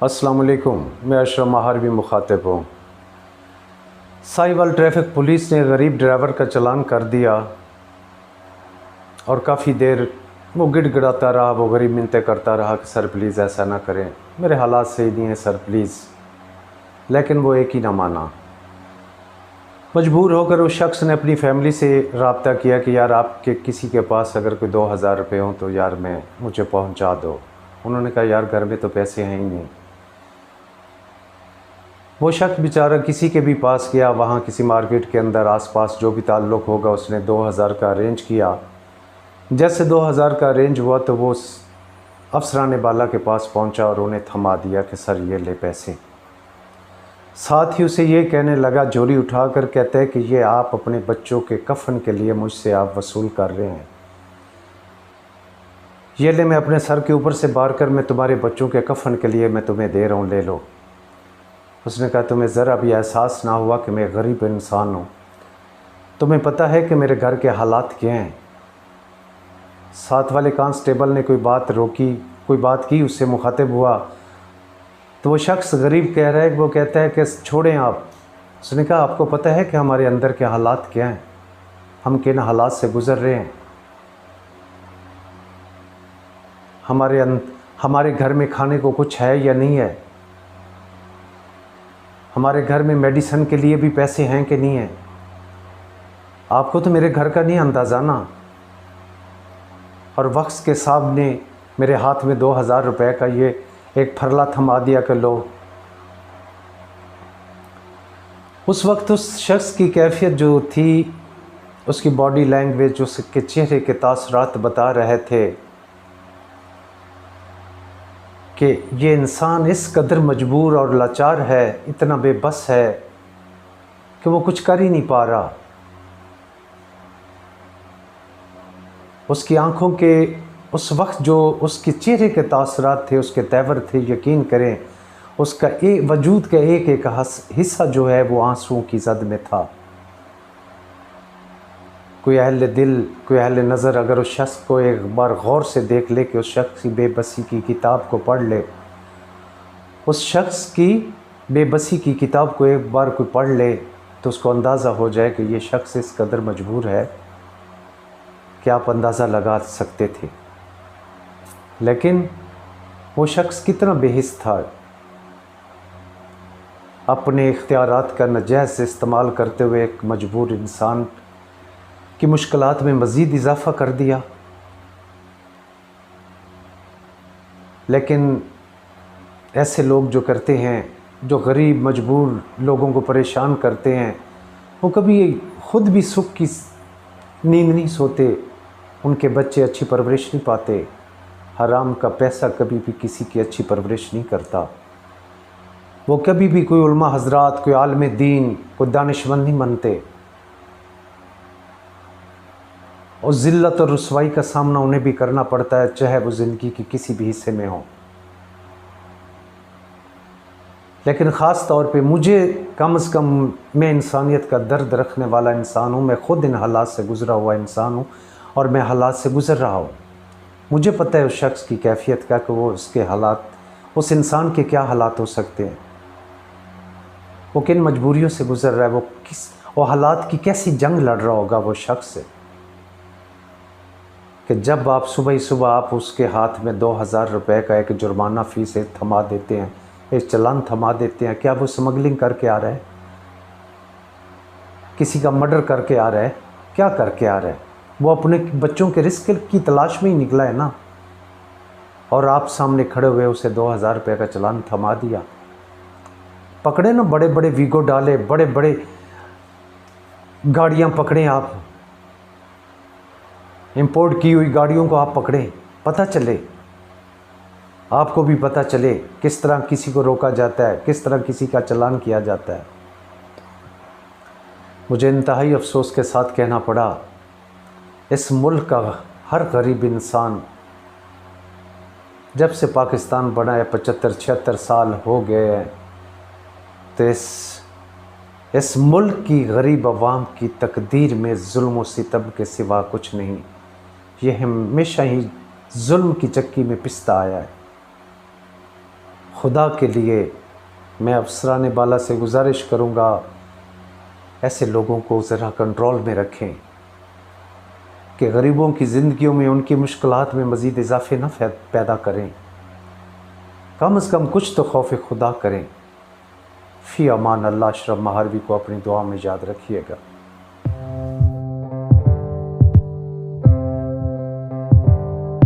अस्सलाम वालेकुम, मैं अशरफ महारवी मुखातिब हूँ। साहिवाल ट्रैफिक पुलिस ने गरीब ड्राइवर का चालान कर दिया और काफ़ी देर वो गिड़गिड़ाता रहा, वो गरीब मिन्नतें करता रहा कि सर प्लीज़ ऐसा ना करें, मेरे हालात सही नहीं हैं सर प्लीज़। लेकिन वो एक ही ना माना। मजबूर होकर उस शख्स ने अपनी फ़ैमिली से रब्ता किया कि यार आपके किसी के पास अगर कोई 2000 रुपये हों तो यार मुझे पहुंचा दो। उन्होंने कहा यार घर में तो पैसे हैं ही नहीं। वो शख्स बेचारा किसी के भी पास गया, वहाँ किसी मार्केट के अंदर आसपास जो भी ताल्लुक़ होगा उसने 2000 का अरेंज किया। जैसे 2000 का अरेंज हुआ तो वो अफसरान बाला के पास पहुँचा और उन्हें थमा दिया कि सर ये ले पैसे। साथ ही उसे ये कहने लगा, झोली उठाकर कहते हैं कि ये आप अपने बच्चों के कफन के लिए मुझसे आप वसूल कर रहे हैं, ये ले मैं अपने सर के ऊपर से बार कर मैं तुम्हारे बच्चों के कफन के लिए मैं तुम्हें दे रहा हूँ, ले लो। उसने कहा तुम्हें ज़रा भी एहसास ना हुआ कि मैं गरीब इंसान हूँ, तुम्हें पता है कि मेरे घर के हालात क्या हैं। साथ वाले कांस्टेबल ने कोई बात रोकी, कोई बात की, उससे मुखातिब हुआ तो वो शख्स गरीब कह रहा है, वो कहता है कि छोड़ें आप। उसने कहा आपको पता है कि हमारे अंदर के हालात क्या हैं, हम किन हालात से गुज़र रहे हैं। हमारे घर में खाने को कुछ है या नहीं है, हमारे घर में मेडिसिन के लिए भी पैसे हैं कि नहीं है। आपको तो मेरे घर का नहीं अंदाज़ा ना। और वक्त के साहब ने मेरे हाथ में 2000 रुपये का ये एक फरला थमा दिया कि लो। उस वक्त उस शख्स की कैफियत जो थी, उसकी बॉडी लैंग्वेज, उसके चेहरे के तासरात बता रहे थे कि ये इंसान इस कदर मजबूर और लाचार है, इतना बेबस है कि वो कुछ कर ही नहीं पा रहा। उसकी आंखों के उस वक्त जो उसके चेहरे के तासरात थे, उसके तेवर थे, यकीन करें उसका वजूद का एक एक हिस्सा जो है वो आंसुओं की जद में था। कोई अहले दिल, कोई अहले नज़र अगर उस शख्स को एक बार गौर से देख ले कि उस शख्स की बेबसी की किताब को पढ़ ले, उस शख्स की बेबसी की किताब को एक बार कोई पढ़ ले तो उसको अंदाज़ा हो जाए कि ये शख्स इस कदर मजबूर है कि आप अंदाज़ा लगा सकते थे। लेकिन वो शख्स कितना बेहिस था, अपने इख्तियारात का नाजायज़ इस्तेमाल करते हुए एक मजबूर इंसान की मुश्किलात में मज़ीद इजाफ़ा कर दिया। लेकिन ऐसे लोग जो करते हैं, जो गरीब मजबूर लोगों को परेशान करते हैं, वो कभी ख़ुद भी सुख की नींद नहीं सोते, उनके बच्चे अच्छी परवरिश नहीं पाते। हराम का पैसा कभी भी किसी की अच्छी परवरिश नहीं करता। वो कभी भी कोई उलमा हजरात, कोई आलिम दीन, कोई दानिशमंद नहीं बनते। और ज़िल्लत और रुसवाई का सामना उन्हें भी करना पड़ता है, चाहे वो ज़िंदगी के किसी भी हिस्से में हो। लेकिन ख़ास तौर पे मुझे कम से कम, मैं इंसानियत का दर्द रखने वाला इंसान हूँ, मैं ख़ुद इन हालात से गुज़रा हुआ इंसान हूँ और मैं हालात से गुज़र रहा हूँ। मुझे पता है उस शख्स की कैफियत का कि वो उसके हालात, उस इंसान के क्या हालात हो सकते हैं, वो किन मजबूरियों से गुज़र रहा है, वो हालात की कैसी जंग लड़ रहा होगा वो शख्स से कि जब आप सुबह ही सुबह आप उसके हाथ में 2000 रुपये का एक जुर्माना फ़ीस थमा देते हैं, एक चालान थमा देते हैं। क्या वो स्मगलिंग करके आ रहा है, किसी का मर्डर करके आ रहा है, क्या करके आ रहा है? वो अपने बच्चों के रिस्क की तलाश में ही निकला है ना। और आप सामने खड़े हुए उसे 2000 रुपये का चालान थमा दिया। पकड़े ना, बड़े बड़े वीगो डाले, बड़े बड़े गाड़ियां पकड़े, आप इंपोर्ट की हुई गाड़ियों को आप पकड़े, पता चले, आपको भी पता चले किस तरह किसी को रोका जाता है, किस तरह किसी का चालान किया जाता है। मुझे इंतहाई अफसोस के साथ कहना पड़ा, इस मुल्क का हर गरीब इंसान, जब से पाकिस्तान बना है 75-76 साल हो गए हैं, तो इस मुल्क की गरीब अवाम की तकदीर में जुल्म व सितम के सिवा कुछ नहीं। ये हमेशा ही जुल्म की चक्की में पिसता आया है। खुदा के लिए मैं अफसरान बाला से गुजारिश करूँगा, ऐसे लोगों को ज़रा कंट्रोल में रखें कि गरीबों की ज़िंदगियों में उनकी मुश्किलात में मज़ीद इजाफे न पैदा करें। कम से कम कुछ तो खौफ खुदा करें। फ़ी अमान अल्लाह। अशरफ महारवी को अपनी दुआ में याद रखिएगा।